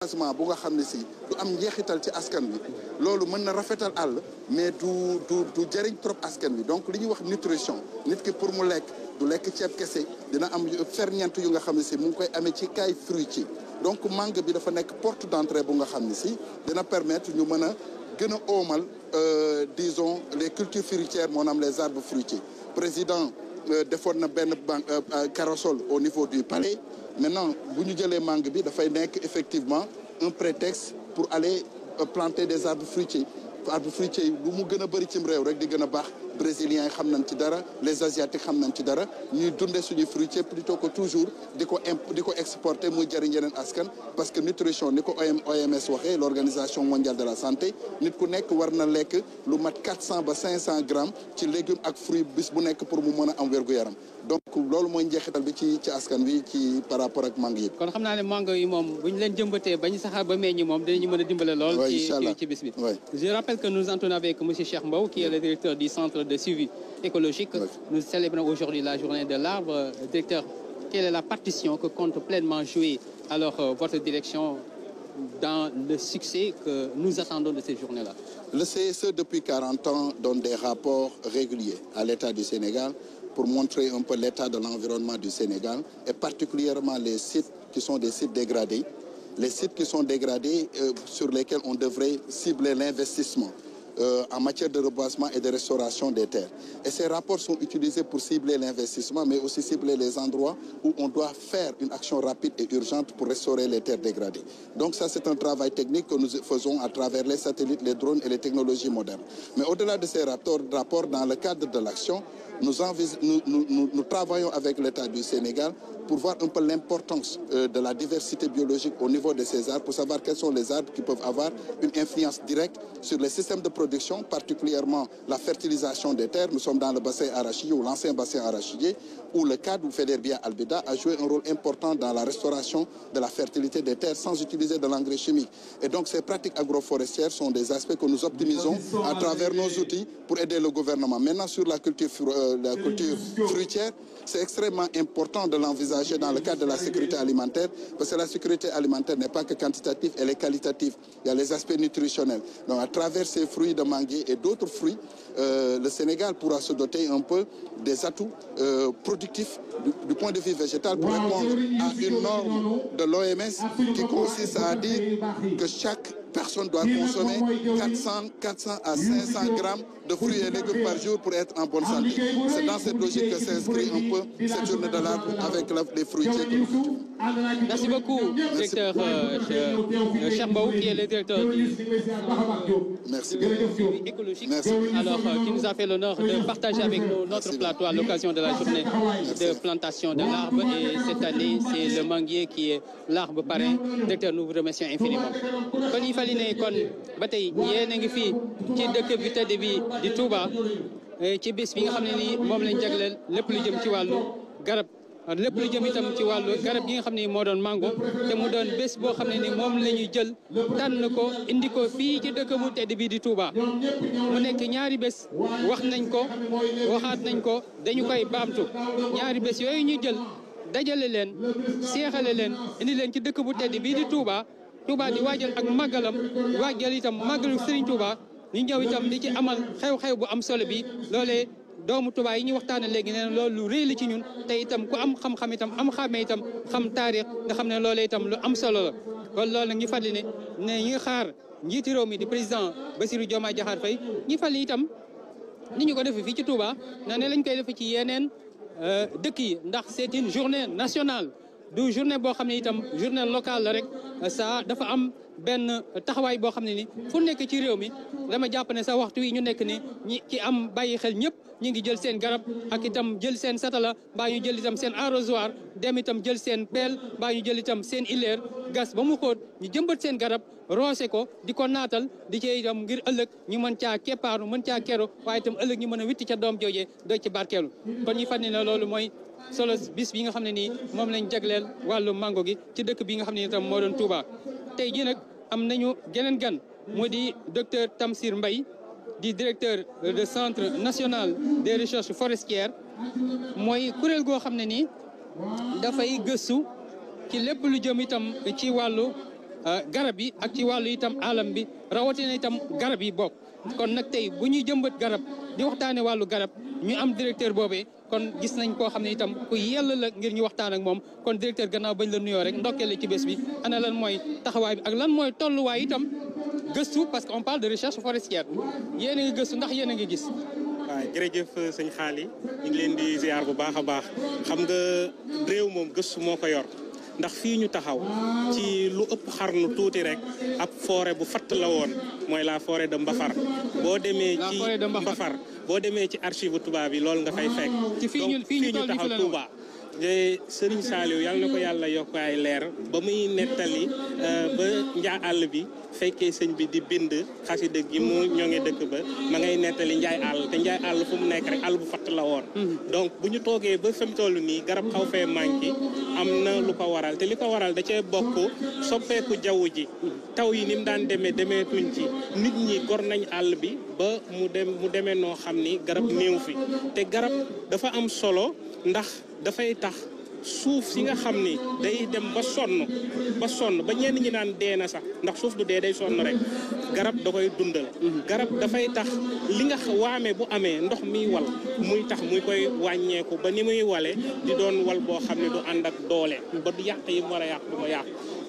reboisement bu nga xam ne si du am njeexital ci askan wi loolu mën na rafetal àll mais du jëriñ trop askan wi donc li ñuy wax nutrition nit ki pour mu lekk du lekk ceeb kese dina am ferñeent yu nga xam ne si mu ngi koy amee ci kaay fruitier donc mangue bi dafa nekk porte d'entrée bu nga xam ne si dina permettre ñu mën a gën a oomal disons les cultures fruitières maanaam les arbres fruitiers président defoon na benn corossol au niveau du palais maintenant bu ñu jëlee mangue bi dafay nekk effectivement un prétexte pour aller planter des arbres fruitiers yi lu mu gën a bëri cim réew rek di gën a baax brésiliens yi xam nañ ci dara les asiatiques xam nañ ci dara ñuy dunde suñuy fruitier plutôt que toujours di ko exporter muy jëriñ yeneen askan parce que nutrition ni ko OMS waxee l'organisation mondiale de la santé nit ku nekk war na lekk lu mat 400 ba 500 grammes ci légumes ak fruits bis bu nekk pour mu mën a am wér-gu-yaram donc loolu mooy njeexital bi ci askan wi ci par rapport ak mangue yi. kon xam naa ne mangue yi moom bu ñu leen jëmbatee ba ñu saxaar ba meññi moom dinañu mën a dimbale lool. ci bis bi. Je rappelle que nous entonnons avec monsieur Cheikh Mbow qui est le directeur du centre de suivi écologique. Nous célébrons aujourd'hui la journée de l'arbre. Directeur, quelle est la partition que compte pleinement jouer alors votre direction dans le succès que nous attendons de ces journées-là? Le CSE depuis 40 ans donne des rapports réguliers à l'État du Sénégal pour montrer un peu l'état de l'environnement du Sénégal et particulièrement les sites qui sont des sites dégradés. Les sites qui sont dégradés sur lesquels on devrait cibler l'investissement en matière de reboisement et de restauration des terres. Et ces rapports sont utilisés pour cibler l'investissement, mais aussi cibler les endroits où on doit faire une action rapide et urgente pour restaurer les terres dégradées. Donc ça, c'est un travail technique que nous faisons à travers les satellites, les drones et les technologies modernes. Mais au-delà de ces rapports, dans le cadre de l'action, nous travaillons avec l'État du Sénégal pour voir un peu l'importance de la diversité biologique au niveau de ces arbres, pour savoir quels sont les arbres qui peuvent avoir une influence directe sur les systèmes de production, particulièrement la fertilisation des terres. Nous sommes dans le bassin arachidier ou l'ancien bassin arachidier, où le cadre Fédérbia Albeda a joué un rôle important dans la restauration de la fertilité des terres sans utiliser de l'engrais chimique. Et donc ces pratiques agroforestières sont des aspects que nous optimisons à travers nos outils pour aider le gouvernement. Maintenant, sur la culture fruitière, c'est extrêmement important de l'envisager dans le cadre de la sécurité alimentaire, parce que la sécurité alimentaire n'est pas que quantitative, elle est qualitative. Il y a les aspects nutritionnels. Donc à travers ces fruits de manguier et d'autres fruits, le Sénégal pourra se doter un peu des atouts productififs du point de vue végétal pour répondre à une norme de l'OMS qui consiste à dire que chaque personne doit consommer 400 à 500 grammes de fruits et légumes par jour pour être en bonne santé. C'est dans cette logique que s'inscrit un peu cette journée de l'arbre avec les fruitiers que nous cultivons. Merci beaucoup, directeur Cheikh Mbow, qui est le directeur du écologique. Merci. Alors, qui nous a fait l'honneur de partager avec nous notre plateau à l'occasion de la journée de plantation de l'arbre. Et cette année, c'est le manguier qui est l'arbre parrain. Directeur, nous vous remercions infiniment. Kon yi fali ne kon ba tey yéen a ngi fii ci dëkk bi tedd bi di Touba ci bés bi nga xam ne nii moom lañ jagleel lépp lu jëm ci wàllu garab lépp lu jëm itam ci wàllu garab gi nga xam ne moo doon mango te mu doon bés boo xam ne ni moom la ñuy jël tànn ko indi ko fii ci dëkk bu tedd bi di Touba mu nekk ñaari bés wax nañ ko waxaat nañ ko dañu koy baamtu ñaari bés yooyu ñu jël dajale leen seexale leen indi leen ci dëkk bu tedd bii di Touba di waajal ak màggalam waajal itam màggalu Serigne Touba ñu ñëw itam di ci amal xew-xew bu am solo bi loolee doomu Touba yi ñu waxtaane léegi nee na loolu lu rëy la ci ñun te itam ku am xam-xam itam am xàmmee itam xam taarix nga xam ne loolee itam lu am solo la kon loolu nag ñu fàttali ne ñi nga xaar njiiti réew mi di président Bassirou Diomaye Diakhar Faye ñi fàttali itam ni ñu ko defee fii ci Touba na ne lañ koy defee ci yeneen dëkk yi ndax c'est une journée nationale du journée boo xam ne itam journée locale la rek ça dafa am benn taxawaay boo xam ne ni fu nekk ci réew mi dama jàpp ne sa waxtu wi ñu nekk ni ñi ci am bàyyi xel ñëpp ñu ngi jël seen garab ak itam jël seen satala mbaa ñu jël itam seen arrosoir dem itam jël seen pelle mbaa ñu jël itam seen ileer gas ba mu xóot ñu jëmbat seen garab roose ko di ko naatal di ci itam ngir ëllëg ñu mën caa keppaaru mën caa keru waaye itam ëllëg ñu mën a witti ca doom joojee doy ci barkeelu kon ñu fàttali ne loolu mooy solo bis bi nga xam ne nii moom lañ jagleel wàllu mango gi ci dëkk bi nga xam ne itam moo doon Touba tey jii nag am nañu geneen gan moo di docteur Tamsir Mbaye di directeur de centre national des recherches forestières mooy kuréel goo xam ne nii dafay gëstu ci lépp lu jëm itam ci wàllu garab yi ak ci wàllu itam alam bi rawatina itam garab yi bokk kon nag tey bu ñuy jëmbat garab di waxtaane wàllu garab ñu am directeur boobee kon gis nañ koo xam ne itam ku yell la ngir ñu waxtaan ak moom kon directeur gannaaw bañ la nuyoo rek ndokkeel la ci bés bi ana lan mooy taxawaay bi ak lan mooy tolluwaay itam gëstu parce que on parle de recherche forestière yéen a ngi gëstu ndax yéen a ngi gis. waaw jërëjëf sëñ Xaali ñu ngi leen di ziar bu baax a baax xam nga réew moom gëstu moo ko yor ndax fii ñu taxaw ci lu ëpp xarnu tuuti rek ab forêt bu fatt la woon mooy la forêt de Mbafar boo demee ci Mbafar boo demee ci archive tubaab yi loolu nga fay fekk donc fii ñu taxaw Touba Sëriñ Saliou yàlla na ko yàlla yokk ay leer ba muy nettali ba njaa àll bi fekkee sëñ bi di bind xasida gi mu ñoŋe dëkk ba ma ngay nettali njaay àll te njaay àll fu mu nekk rek àll bu fatt la woon donc bu ñu toogee ba fi mu toll nii garab xaw fee manqué am na lu ko waral te li ko waral da cee bokk soppeeku jaww ji taw yi ni mu daan demeetuñ ci nit ñi gor nañ àll bi ba mu demee noo xam ni garab néew fi te garab dafa am solo ndax dafay tax suuf si nga xam ni day dem ba sonn ba ñenn ñi naan dee na sax ndax suuf du dee day sonn rek garab da koy dundal garab dafay tax li nga waame bu amee ndox miy wal muy tax muy koy wàññeeku ba ni muy wale di doon wal boo xam ne du ànd ak doole ba du yàq yi mu war a yàq du ko yàq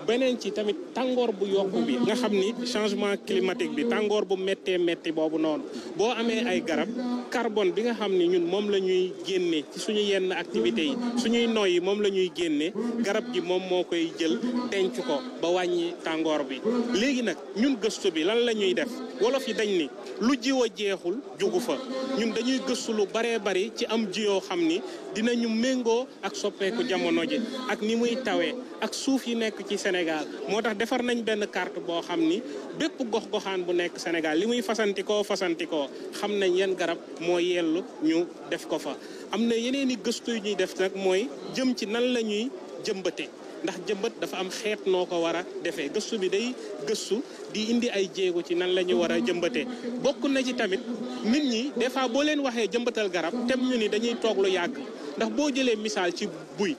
beneen ci tamit tàngoor bu yokku bi nga xam ni changement climatique bi tàngoor bu méttee métti boobu noonu boo amee ay garab carbone bi nga xam ni ñun moom la ñuy génne ci suñu yenn activités yi suñuy noyyi moom la ñuy génne garab gi moom moo koy jël denc ko ba wàññi tàngoor bi léegi nag ñun gëstu bi lan la ñuy def wolof yi dañ ni lu jiw a jeexul jugu fa ñun dañuy gëstu lu baree bari ci am jiyoo xam ni dinañu méngoo ak soppeeku jamono ji ak ni muy tawee ak suuf yi nekk ci Sénégal moo tax defar nañ benn carte boo xam ni bépp gox-goxaan bu nekk Sénégal li muy fasantikoo xam nañ yan garab moo yellu ñu def ko fa am na yeneen i gëstu yu ñuy def nag mooy jëm ci nan la ñuy jëmbate ndax jëmbat dafa am xeet noo ko war a defee gëstu bi day gëstu di indi ay jéego ci nan la ñu war a jëmbatee bokk na ci tamit nit ñi des fois boo leen waxee jëmbatal garab tem ñu ni dañuy toog lu yàgg ndax boo jëlee misaal ci buy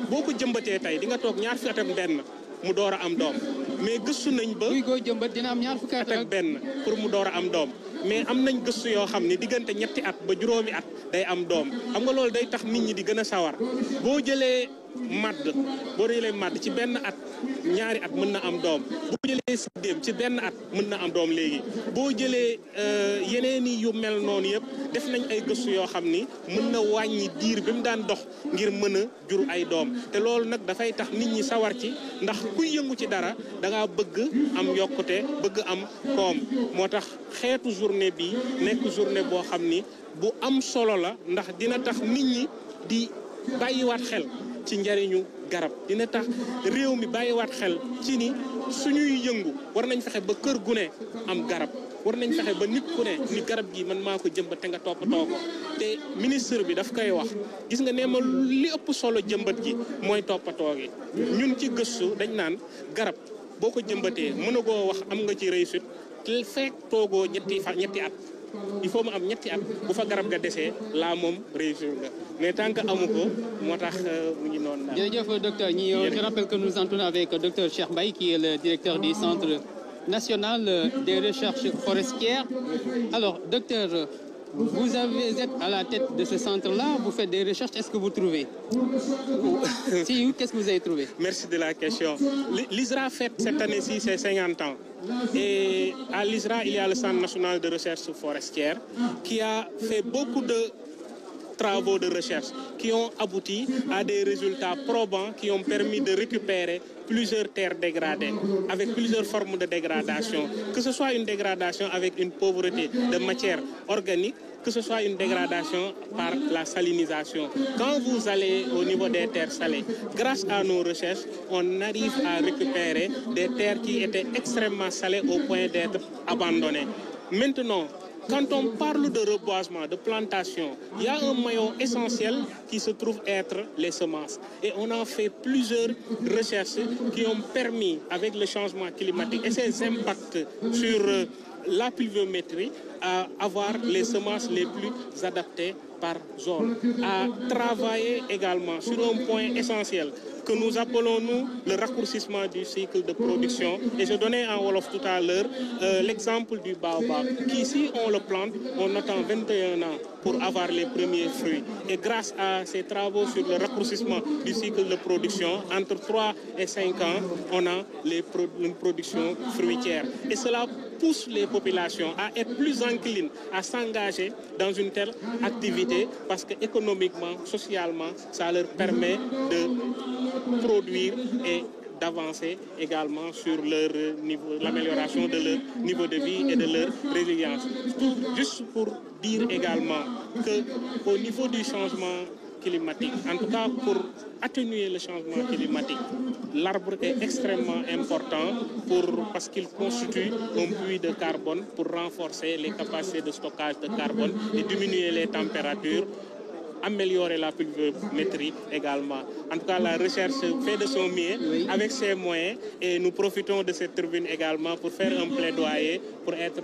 boo ko jëmbatee tey di nga toog ñaar fukki at ak benn mu door a am doom mais gëstu nañ ba buy koy jëmbat dina am ñaar fukki at ak benn pour mu door a am doom mais am nañ gëstu yoo xam ne diggante ñetti at ba juróomi at day am doom xam nga loolu day tax nit ñi di gën a sawar boo jëlee madd ci benn at ñaari at mën na am doom boo jëlee siddéem ci benn at mën na am doom léegi boo jëlee yeneen i yu mel noonu yëpp def nañ ay gëstu yoo xam ni mën na wàññi diir bi mu daan dox ngir mën a jur ay doom te loolu nag dafay tax nit ñi sawar ci ndax kuy yëngu ci dara da ngaa bëgg am yokkute bëgg am koom moo tax xeetu journée bi nekk journée boo xam ni bu am solo la ndax dina tax nit ñi di bàyyiwaat xel ci njariñu garab dina tax réew mi bàyyiwaat xel ci ni suñuy yëngu war nañ fexe ba kër gu ne am garab war nañ fexe ba nit ku ne ni garab gi man maa ko jëmbat te nga toppatoo ko te ministre bi daf koy wax gis nga nee ma li ëpp solo jëmbat gi mooy toppatoo gi ñun ci gëstu dañ naan garab boo ko jëmbatee mënagoo wax am nga ci réussite te fekk toogoo ñetti at il faut mu am ñetti at bu fa garab ga desee laa moom réussir nga mais tant que amu ko moo tax mu ngi noonu. jërëjëf docteur je rappelle que nous entendons avec docteur Cheikh Mbaye qui est le directeur du Centre national des recherches forestières. Alors docteur, vous êtes à la tête de ce centre-là, vous faites des recherches, est-ce que vous trouvez? Si, qu'est-ce que vous avez trouvé? Merci de la question. L'ISRA fête cette année-ci ses 50 ans. Et à l'ISRA, il y a le Centre national de recherche forestière qui a fait beaucoup de travaux de recherche qui ont abouti à des résultats probants qui ont permis de récupérer plusieurs terres dégradées avec plusieurs formes de dégradation, que ce soit une dégradation avec une pauvreté de matière organique, que ce soit une dégradation par la salinisation. Quand vous allez au niveau des terres salées, grâce à nos recherches, on arrive à récupérer des terres qui étaient extrêmement salées au point d'être abandonnées. Maintenant, quand on parle de reboisement, de plantation, il y a un maillon essentiel qui se trouve être les semences. Et on a fait plusieurs recherches qui ont permis, avec le changement climatique et ses impacts sur la pluviométrie, à avoir les semences les plus adaptées par zone, à travailler également sur un point essentiel que nous appelons, nous, le raccourcissement du cycle de production. Et je donnais en Wolof tout à l'heure l'exemple du baobab, qui, si on le plante, on attend 21 ans pour avoir les premiers fruits. Et grâce à ces travaux sur le raccourcissement du cycle de production, entre 3 et 5 ans, on a une production fruitière. Et cela pousse les populations à être plus enclines à s'engager dans une telle activité parce que économiquement, socialement, ça leur permet de produire et d'avancer également sur leur niveau, l'amélioration de leur niveau de vie et de leur résilience. Juste pour dire également qu'au niveau du changement climatique, en tout cas pour atténuer le changement climatique, l'arbre est extrêmement important parce qu'il constitue un puits de carbone pour renforcer les capacités de stockage de carbone et diminuer les températures, améliorer la pluviométrie également. En tout cas, la recherche fait de son mieux avec ses moyens et nous profitons de cette tribune également pour faire un plaidoyer pour être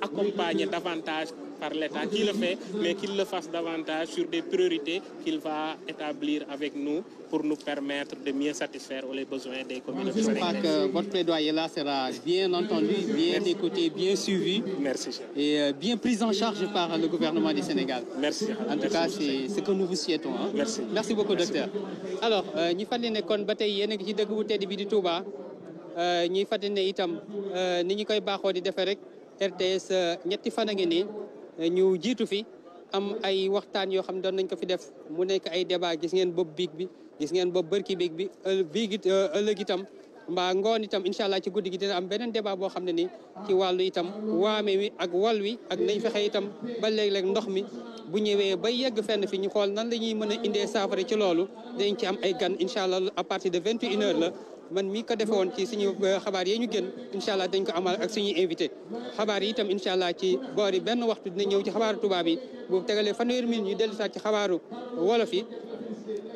accompagné davantage par l'État qui le fait, mais qu'il le fasse davantage sur des priorités qu'il va établir avec nous pour nous permettre de mieux satisfaire les besoins des communautés sénégalaises. Je crois que votre plaidoyer là sera bien entendu, bien écouté, bien suivi. Merci, chef. Et bien pris en charge par le gouvernement du Sénégal. Merci. En tout cas, c'est ce que nous vous souhaitons. Hein. Merci. Merci beaucoup, docteur. Alors, ñi fàttali ne kon ba tey yéen a ngi ci dëkk bu tedd bi di Touba ñuy fàttali ne itam ni ñu koy baaxoo di defee rek RTS ñetti fan a ngi nii ñu jiitu fi am ay waxtaan yoo xam ne doon nañ ko fi def mu nekk ay débat gis ngeen bopp biig bi gis ngeen bopp bërki biig bi ëllëg itam mbaa ngoon itam incha allah ci guddi gi dina am beneen débat boo xam ne ni ci wàllu itam waame wi ak wal wi ak nañ fexe itam ba léeg-léeg ndox mi bu ñëwee bay yegg fenn fi ñu xool nan la ñuy mën a indee saafara ci loolu dinañ ci am ay gan incha allah à partir de 21h la man mi ko defe woon ci suñu xabaar yi ñu gën incha allah dañ ko amal ak suñuy invité xabaar yi itam incha allah ci boori benn waxtu dina ñëw ci xabaaru tubaab yi bu tegalee fanweeri minute ñu dellu saat ci xabaaru wolof yi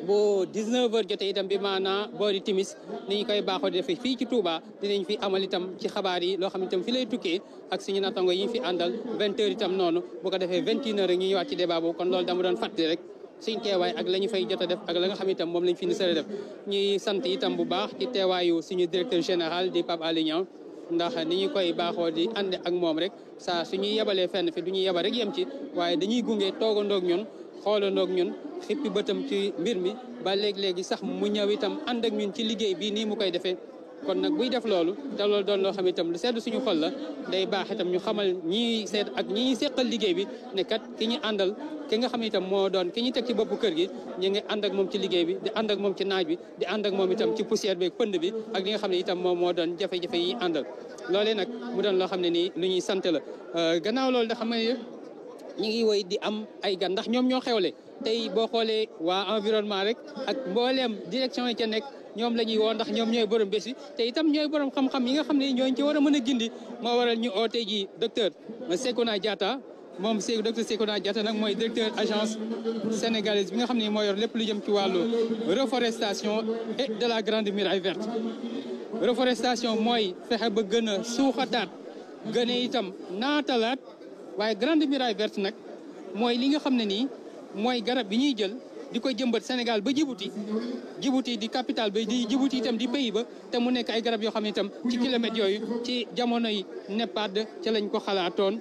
bu 19h jotee itam bi maanaa boori timis ni ñu koy baaxoo di defee fii ci Touba dinañ fi amal itam ci xabaar yi loo xam ne itam fi lay tukkee ak suñu nattango yi ñu fi àndal 20h itam noonu bu ko defee 21h rek ñu ñëwaat ci débat boobu kon loolu dama doon fàttali rek suñ teewaay ak la ñu fay jot a def ak la nga xam itam moom lañ fi ni sëra def ñuy sant itam bu baax ci teewaayu suñu directeur général di Pape Alé Niang ndax ni ñu koy baaxoo di ànd ak moom rek saa suñuy yebalee fenn fi du ñuy yebal rek yem ci waaye dañuy gunge toogandoog ñun xoolandoog ñun xippi bëtam ci mbir mi ba léegi-léegi sax mu ñëw itam ànd ak ñun ci liggéey bii nii mu koy defee kon nag buy def loolu te loolu doon loo xam itam lu sedd suñu xol la day baax itam ñu xamal ñi seet ak ñi seqal liggéey bi ne kat ki ñu àndal ki nga xam ne itam moo doon ki ñu teg ci boppu kër gi ñu ngi ànd ak moom ci liggéey bi di ànd ak moom ci naaj bi di ànd ak moom itam ci poussière bi ak pënd bi ak li nga xam ne itam moom moo doon jafe-jafe yi àndal loolee nag mu doon loo xam ne nii lu ñuy sant la gannaaw loolu da xam ne ñu ngi woy di am ay gan ndax ñoom ñoo xewle tey boo xoolee waa environnement rek ak mbooleem direction yi ca nekk ñoom la ñuy woo ndax ñoom ñooy borom bés bi te itam ñooy borom xam-xam yi nga xam ne ñooñu ci war a mën a gindi moo waral ñu oote ji docteur Sekouna Diatta moom docteur Sekouna Diatta nag mooy directeur agence sénégalaise bi nga xam ne moo yor lépp lu jëm ci wàllu reforestation et de la grande muraille verte reforestation mooy fexe ba gën a suuxataat gën a itam naatalaat waaye grande muraille verte nag mooy li nga xam ne nii mooy garab bi ñuy jël di ko jëmbat Sénégal ba Djibouti di capitale ba di Djibouti itam di pays ba te mu nekk ay garab yoo xam ne itam ci kilomètres yooyu ci jamono yi NEPAD ca lañ ko xalaatoon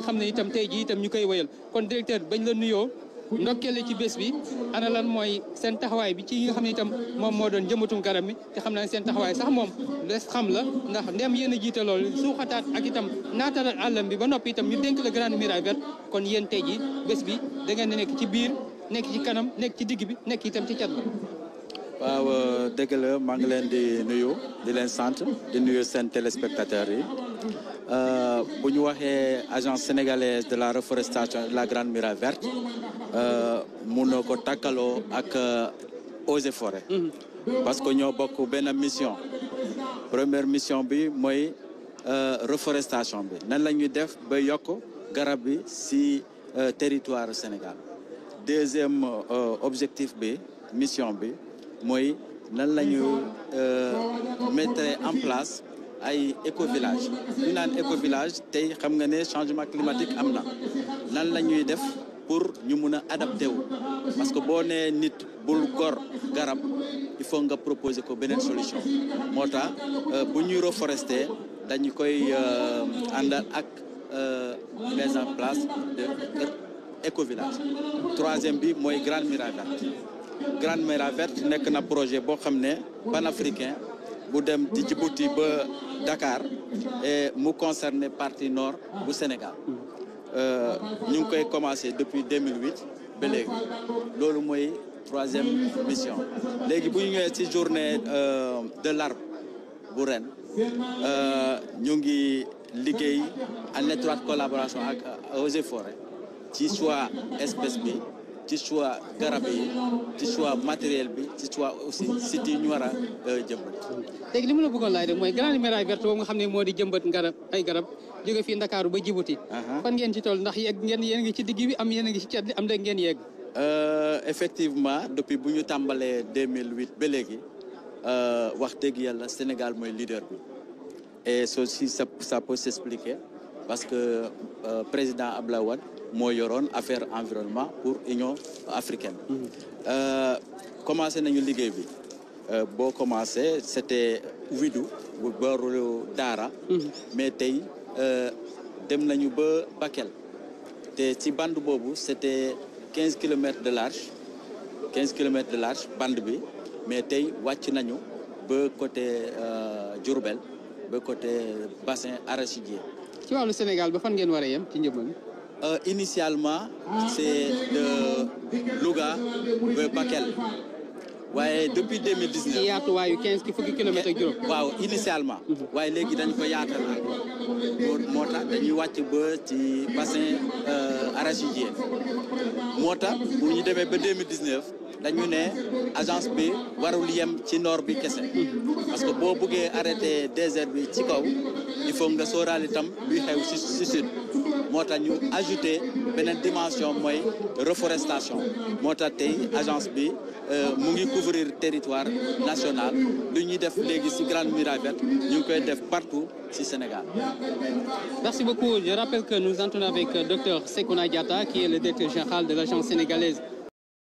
xam ne itam tey jii itam ñu koy wéyal kon directeur bañ la nuyoo ndokkeel ci bés bi ana lan mooy seen taxawaay bi ci yi nga xam ne itam moom moo doon jëmbatum garab mi te xam naa seen taxawaay sax moom des xam la ndax ndem yéen a jiite loolu suuxataat ak itam naataral àllam bi ba noppi itam ñu dénk la grande muraille verte kon yéen tey ji bés bi da ngeen di nekk ci biir nekk ci kanam nekk ci digg bi nekk itam ci cat la. waaw dëgg la maa ngi leen di nuyu di leen sant di nuyu seen téléspectateurs yi bu ñu waxee agence sénégalaise de la reforestation et de la grande muraille verte mun na ko takkaloo ak eaux et forêts parce que ñoo bokk benn mission première mission bi mooy reforestation bi nan la ñuy def ba yokk garab bi ci territoire Sénégal deuxième objectif bi mission bi mooy nan la ñu mettre en place ay éco-village ñu naan éco-village tey xam nga ne changement climatique am na nan la ñuy def pour ñu mun a adapté wu parce que boo nee nit bul gor garab il faut nga proposer ko beneen solution moo tax bu ñuy reforester dañu koy àndal ak mise en place de éco-village. Troisième bi mooy Grande Muraille Verte Grande Muraille Verte nekk na projet boo xam ne panafricain bu dem di Djibouti ba Dakar et mu concerné partie nord bu Sénégal ñu ngi koy commencé depuis 2008 ba léegi loolu mooy troisième mission léegi bu ñu ñëwee ci journée de l'arbre bu ren ñu ngi liggéey en étroite collaboration ak Eaux et Forêts ci choix espèce bi ci choix garab yi ci choix matériel bi ci choix aussi site yi ñu war a jëmbat. léegi li ma la bëggoon laaj rek mooy Grande Muraille Verte boobu nga xam ne moo di jëmbat ay garab jóge fii Ndakaaru ba Djibouti. fan ngeen ci toll ndax yegg ngeen yéen ngi ci digg bi am yéen a ngi ci cat li am da ngeen yegg. Effectivement depuis bu ñu tàmbalee 2008 ba léegi wax dëgg yàlla Sénégal mooy leader bi et ceci ça peut s'expliquer parce que président Abdoulaye Wade moo yoroon affaire environnement pour Union africaine. Commencé nañu liggéey bi boo commencé c'était Ouidou bu booru Daara. mais tey dem nañu ba Bakel te ci bande boobu c'était 15 kilomètres de large 15 kilomètres de large bande bi mais tey wàcc nañu ba côté Diourbel ba côté bassin arachidier. ci wàllu Sénégal ba fan ngeen war a yem ci njëmmal. Initialement c'est de Louga ba Bakel waaye depuis 2019. ci yaatuwaayu 15 fukki kilomètres ak juróom. waaw initialement. waaye léegi dañ ko yaatal moo tax dañuy wàcc ba ci bassin arachidier moo tax bu ñu demee ba 2019 dañu ne agence bi warul yem ci nord bi kese parce que boo buggee arrêté désert bi ci kaw il faut nga sóoraale itam luy xew ci sud moo tax ñu ajouté beneen dimension mooy reforestation moo tax tey agence bi mu ngi couvrir territoire national lu ñuy def léegi ci Grande Muraille Verte ñu ngi koy def partout ci Sénégal. Merci beaucoup. Je rappelle que nous entrons avec Dr Sekouna Diatta qui est le directeur général de l'agence sénégalaise